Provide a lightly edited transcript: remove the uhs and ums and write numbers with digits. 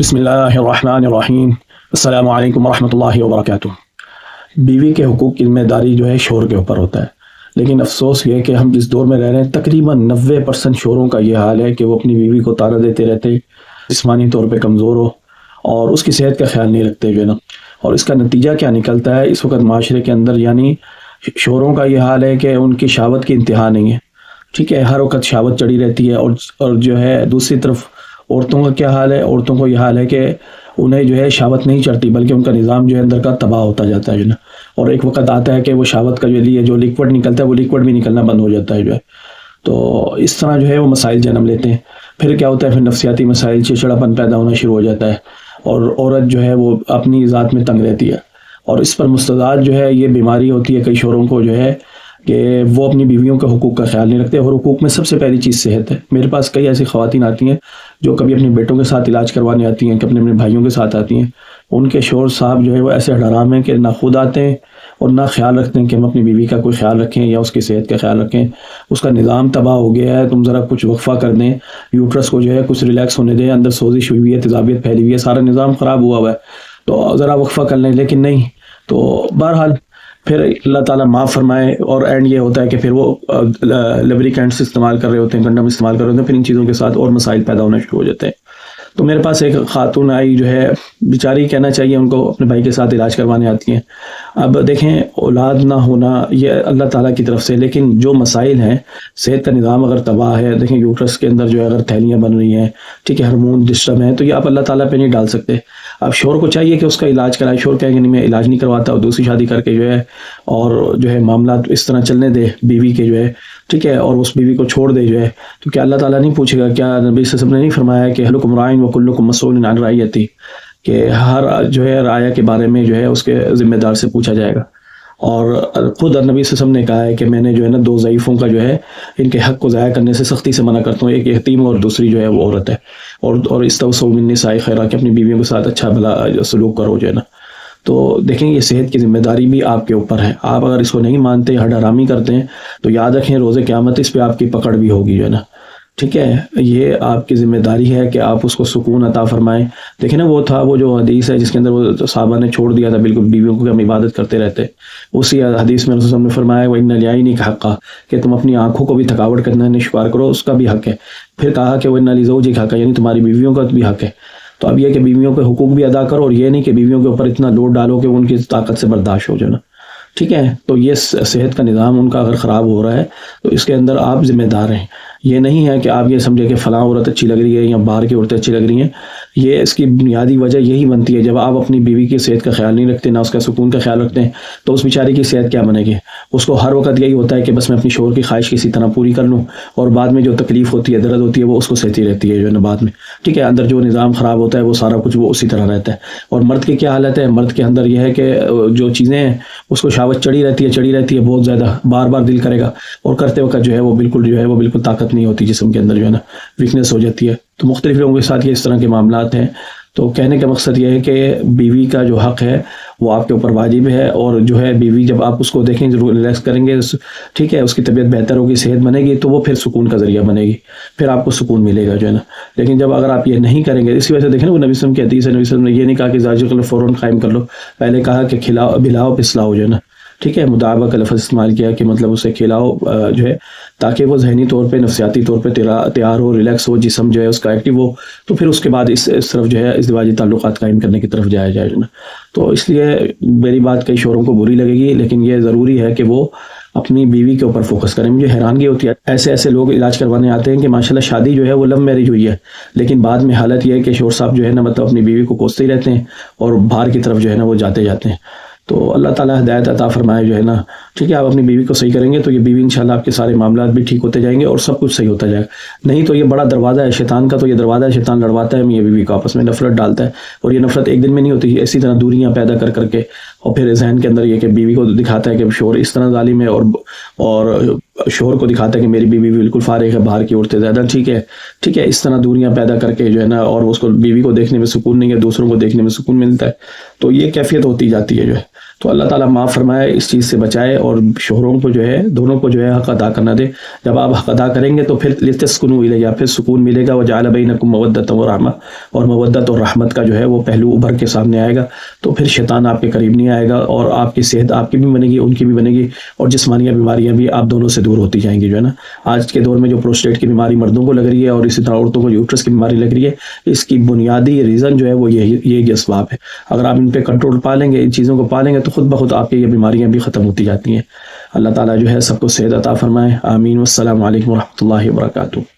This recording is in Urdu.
بسم اللہ الرحمن الرحیم۔ السلام علیکم ورحمۃ اللہ وبرکاتہ۔ بیوی کے حقوق کی ذمہ داری جو ہے شوہر کے اوپر ہوتا ہے، لیکن افسوس یہ ہے کہ ہم جس دور میں رہ رہے ہیں تقریباً 90% شوہروں کا یہ حال ہے کہ وہ اپنی بیوی کو طعنہ دیتے رہتے، جسمانی طور پہ کمزور ہو اور اس کی صحت کا خیال نہیں رکھتے جو ہے نا۔ اور اس کا نتیجہ کیا نکلتا ہے اس وقت معاشرے کے اندر، یعنی شوہروں کا یہ حال ہے کہ ان کی شہوت کی انتہا نہیں ہے، ٹھیک ہے، ہر وقت شہوت چڑھی رہتی ہے۔ اور جو ہے دوسری طرف عورتوں کا کیا حال ہے، عورتوں کو یہ حال ہے کہ انہیں جو ہے شہوت نہیں چڑھتی، بلکہ ان کا نظام جو ہے اندر کا تباہ ہوتا جاتا ہے جو نا۔ اور ایک وقت آتا ہے کہ وہ شہوت کا جو لیکوڈ نکلتا ہے وہ لیکوڈ بھی نکلنا بند ہو جاتا ہے جو ہے۔ تو اس طرح جو ہے وہ مسائل جنم لیتے ہیں۔ پھر کیا ہوتا ہے، پھر نفسیاتی مسائل، چڑچڑاپن پیدا ہونا شروع ہو جاتا ہے، اور عورت جو ہے وہ اپنی ذات میں تنگ رہتی ہے، اور اس پر مستعد جو ہے یہ بیماری ہوتی ہے کئی شوہروں کو جو ہے کہ وہ اپنی بیویوں کے حقوق کا خیال نہیں رکھتے۔ اور حقوق میں سب سے پہلی چیز صحت ہے۔ میرے پاس کئی ایسی خواتین آتی ہیں جو کبھی اپنے بیٹوں کے ساتھ علاج کروانے آتی ہیں، کبھی اپنے بھائیوں کے ساتھ آتی ہیں، ان کے شوہر صاحب جو ہے وہ ایسے حرام ہیں کہ نہ خود آتے ہیں اور نہ خیال رکھتے ہیں کہ ہم اپنی بیوی کا کوئی خیال رکھیں یا اس کی صحت کا خیال رکھیں۔ اس کا نظام تباہ ہو گیا ہے، تم ذرا کچھ وقفہ کر دیں، یوٹرس کو جو ہے کچھ ریلیکس ہونے دیں، اندر سوزش ہوئی ہوئی ہے، تیزابیت پھیلی ہوئی ہے، سارا نظام خراب ہوا ہوا ہے، تو ذرا وقفہ کر لیں، لیکن نہیں۔ تو بہرحال پھر اللہ تعالیٰ معاف فرمائے، اور اینڈ یہ ہوتا ہے کہ پھر وہ لبریکینٹس استعمال کر رہے ہوتے ہیں، کنڈم استعمال کر رہے ہوتے ہیں، پھر ان چیزوں کے ساتھ اور مسائل پیدا ہونا شروع ہو جاتے ہیں۔ تو میرے پاس ایک خاتون آئی جو ہے، بیچاری کہنا چاہیے ان کو، اپنے بھائی کے ساتھ علاج کروانے آتی ہیں۔ اب دیکھیں، اولاد نہ ہونا یہ اللہ تعالیٰ کی طرف سے، لیکن جو مسائل ہیں، صحت کا نظام اگر تباہ ہے، دیکھیں یوٹرس کے اندر جو ہے اگر تھیلیاں بن رہی ہیں، ٹھیک ہے، ہارمون ڈسٹرب ہیں، تو یہ آپ اللہ تعالیٰ پہ نہیں ڈال سکتے۔ اب شوہر کو چاہیے کہ اس کا علاج کرائے، شوہر کہیں گے نہیں میں علاج نہیں کرواتا، اور دوسری شادی کر کے جو ہے اور جو ہے معاملات اس طرح چلنے دے بیوی کے جو ہے، ٹھیک ہے، اور اس بیوی کو چھوڑ دے جو ہے، تو کیا اللہ تعالیٰ نہیں پوچھے گا؟ کیا نبی صلی اللہ علیہ وسلم نے نہیں فرمایا کہ کلکم راعٍ وکلکم مسئول عن رعیتہ، کہ ہر جو ہے رعایا کے بارے میں جو ہے اس کے ذمہ دار سے پوچھا جائے گا۔ اور خود نبی صلی اللہ علیہ وسلم نے کہا ہے کہ میں نے جو ہے نا دو ضعیفوں کا جو ہے ان کے حق کو ضائع کرنے سے سختی سے منع کرتا ہوں، ایک یتیم اور دوسری جو ہے وہ عورت ہے، اور استوصوا بالنساء خیرا، کہ اپنی بیویوں کے ساتھ اچھا بھلا سلوک کرو جو ہے نا۔ تو دیکھیں یہ صحت کی ذمہ داری بھی آپ کے اوپر ہے، آپ اگر اس کو نہیں مانتے، ہڈ حرامی کرتے ہیں، تو یاد رکھیں روز قیامت اس پہ آپ کی پکڑ بھی ہوگی جو ہے نا، ٹھیک ہے۔ یہ آپ کی ذمہ داری ہے کہ آپ اس کو سکون عطا فرمائیں۔ دیکھیں نا، وہ جو حدیث ہے جس کے اندر وہ صحابہ نے چھوڑ دیا تھا بالکل بیویوں کو کہ ہم عبادت کرتے رہتے، اسی حدیث میں رسول اللہ نے فرمایا وَإِنَّ لِعَيْنِكَ حَقًّا، کہ تم اپنی آنکھوں کو بھی تھکاوٹ کرنا نشوار کرو، اس کا بھی حق ہے۔ پھر کہا کہ وَإِنَّ لِزَوْجِكَ حَقًّا، یعنی تمہاری بیویوں کا بھی حق ہے۔ تو اب یہ کہ بیویوں کے حقوق بھی ادا کرو، اور یہ نہیں کہ بیویوں کے اوپر اتنا لوڈ ڈالو کہ ان کی طاقت سے برداشت ہو جانا، ٹھیک ہے۔ تو یہ صحت کا نظام ان کا اگر خراب ہو رہا ہے تو اس کے اندر آپ ذمہ دار ہیں۔ یہ نہیں ہے کہ آپ یہ سمجھے کہ فلاں عورت اچھی لگ رہی ہے یا باہر کی عورتیں اچھی لگ رہی ہیں، یہ اس کی بنیادی وجہ یہی بنتی ہے جب آپ اپنی بیوی کی صحت کا خیال نہیں رکھتے، نہ اس کا سکون کا خیال رکھتے ہیں، تو اس بیچاری کی صحت کیا بنے گی؟ اس کو ہر وقت یہی ہوتا ہے کہ بس میں اپنی شوہر کی خواہش کسی طرح پوری کر لوں، اور بعد میں جو تکلیف ہوتی ہے، درد ہوتی ہے، وہ اس کو سہتی رہتی ہے جو ہے نا بعد میں، ٹھیک ہے۔ اندر جو نظام خراب ہوتا ہے وہ سارا کچھ وہ اسی طرح رہتا ہے۔ اور مرد کی کیا حالت ہے؟ مرد کے اندر یہ ہے کہ جو چیزیں ہیں اس کو شہوت چڑھی رہتی ہے بہت زیادہ، بار بار دل کرے گا، اور کرتے وقت جو ہے وہ بالکل طاقت نہیں ہوتی جسم کے اندر جو ہے نا، ویکنس ہو جاتی ہے۔ تو مختلف لوگوں کے ساتھ یہ اس طرح کے معاملات ہیں۔ تو کہنے کا مقصد یہ ہے کہ بیوی کا جو حق ہے وہ آپ کے اوپر واجب ہے، اور جو ہے بیوی جب آپ اس کو دیکھیں، ضرور ریلیکس کریں گے، ٹھیک ہے، اس کی طبیعت بہتر ہوگی، صحت بنے گی، تو وہ پھر سکون کا ذریعہ بنے گی، پھر آپ کو سکون ملے گا جو ہے نا۔ لیکن جب اگر آپ یہ نہیں کریں گے، اسی وجہ سے دیکھیں نا وہ نبی صلی اللہ علیہ وسلم کی حدیث ہے، نبی صلی اللہ علیہ وسلم نے یہ نہیں کہا کہ زاجر کو فوراً قائم کر لو، پہلے کہا کہ کھلاؤ بلاؤ پسلاؤ جو ہے نا، ٹھیک ہے، مداعبہ کا لفظ استعمال کیا کہ مطلب اسے کھلاؤ جو ہے تاکہ وہ ذہنی طور پہ، نفسیاتی طور پہ تیار ہو، ریلیکس ہو، جسم جو ہے اس کا ایکٹیو ہو، تو پھر اس کے بعد اس طرف جو ہے ازدواجی تعلقات قائم کرنے کی طرف جایا جائے نا۔ تو اس لیے میری بات کئی شوہروں کو بری لگے گی، لیکن یہ ضروری ہے کہ وہ اپنی بیوی کے اوپر فوکس کریں۔ مجھے حیرانگی ہوتی ہے، ایسے لوگ علاج کروانے آتے ہیں کہ ماشاءاللہ شادی جو ہے وہ لو میرج ہوئی ہے، لیکن بعد میں حالت یہ ہے کہ شوہر صاحب جو ہے نا مطلب اپنی بیوی کو کوستے ہی رہتے ہیں، اور باہر کی طرف جو ہے نا وہ جاتے ہیں۔ تو اللہ تعالیٰ ہدایت عطا فرمائے جو ہے نا، ٹھیک ہے۔ آپ اپنی بیوی کو صحیح کریں گے تو یہ بیوی انشاءاللہ آپ کے سارے معاملات بھی ٹھیک ہوتے جائیں گے، اور سب کچھ صحیح ہوتا جائے گا۔ نہیں تو یہ بڑا دروازہ ہے شیطان کا، تو یہ دروازہ ہے، شیطان لڑواتا ہے میاں بیوی کو آپس میں، نفرت ڈالتا ہے، اور یہ نفرت ایک دن میں نہیں ہوتی، اسی طرح دوریاں پیدا کر کے، اور پھر ذہن کے اندر یہ کہ بیوی کو دکھاتا ہے کہ شوہر اس طرح ظالم ہے، اور شوہر کو دکھاتا ہے کہ میری بیوی بالکل فارغ ہے، باہر کی عورتیں زیادہ ٹھیک ہے، اس طرح دوریاں پیدا کر کے جو ہے نا، اور اس کو بیوی کو دیکھنے میں سکون نہیں ہے، دوسروں کو دیکھنے میں سکون ملتا ہے، تو یہ کیفیت ہوتی جاتی ہے جو ہے۔ تو اللہ تعالیٰ معاف فرمائے، اس چیز سے بچائے، اور شوہروں کو جو ہے دونوں کو جو ہے حق ادا کرنا دے۔ جب آپ حق ادا کریں گے تو پھر لتسکنوا الیہ، پھر سکون ملے گا، وجعل بینکم مودۃ ورحمہ، اور مودت اور رحمت کا جو ہے وہ پہلو ابھر کے سامنے آئے گا، تو پھر شیطان آپ کے قریب نہیں آئے گا، اور آپ کی صحت آپ کی بھی بنے گی، ان کی بھی بنے گی، اور جسمانی بیماریاں بھی آپ دونوں سے دور ہوتی جائیں گی جو ہے نا۔ آج کے دور میں جو پروسٹیٹ کی بیماری مردوں کو لگ رہی ہے اور اسی طرح عورتوں کو یوٹرس کی بیماری لگ رہی ہے، اس کی بنیادی ریزن جو ہے وہ یہ اسباب ہے۔ اگر آپ ان پہ کنٹرول پا لیں گے، ان چیزوں کو پا لیں گے، تو خود بخود آپ کی یہ بیماریاں بھی ختم ہوتی جاتی ہیں۔ اللہ تعالیٰ جو ہے سب کو صحت عطا فرمائے، آمین۔ والسلام علیکم ورحمۃ اللہ وبرکاتہ۔